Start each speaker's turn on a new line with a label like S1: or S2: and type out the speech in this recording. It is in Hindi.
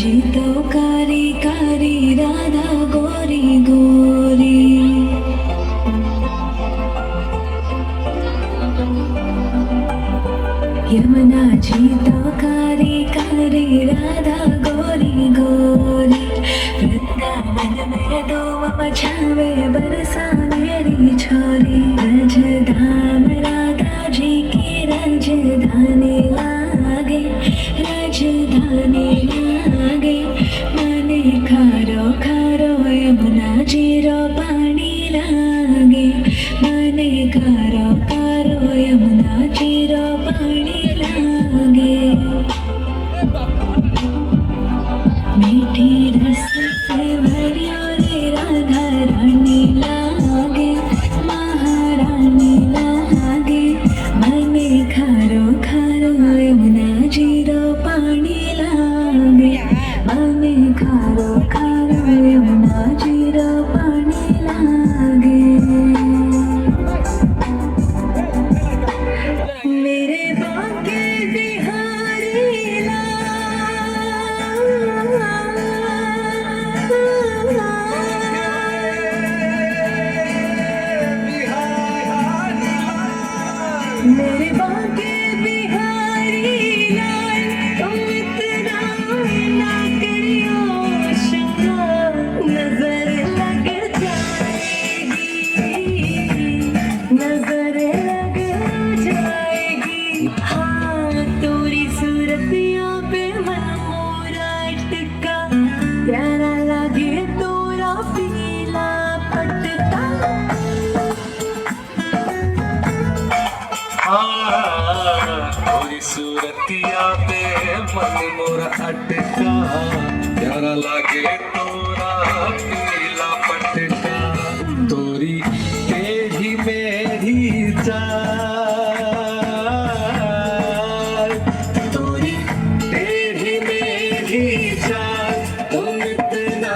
S1: जी तो कारी कारी राधा गोरी गोरी। यमुना जी तो कारी कारी राधा गोरी गोरी। वृंदावन में धूम मचावे बरसा मेरी छोरी। राजधाम राधा जी की राजधानी लागे, राजधानी लागे। मने खारो खारो यमुना जी रो पानी लागे। मने खारो खारो यमुना जी रो पानी लागे। मीठी रस से भरियो रे राधा रानी लागे, महारानी लागे। मने खारो खारो यमुना जी रो पानी लागे। मने खारो खारो यमुना जी रो पानी लागे। मेरे बाके बिहारी मेरे बाके बिहारी लाल, तुम इतना ना करियो श्रृंगार। नजर लग जाएगी, नजर लग जाएगी। हाँ तोरी सूरतियों पे मन मोरा अटका। प्यारा लगे तोरा पीला पटका।
S2: थोड़ी सूरतिया पे मन मोरा अटका। प्यारा लागे तोरा पीला पटका। तोरी तेरी मेरी चाल, तोरी तेरी मेरी चाल। तुम इतना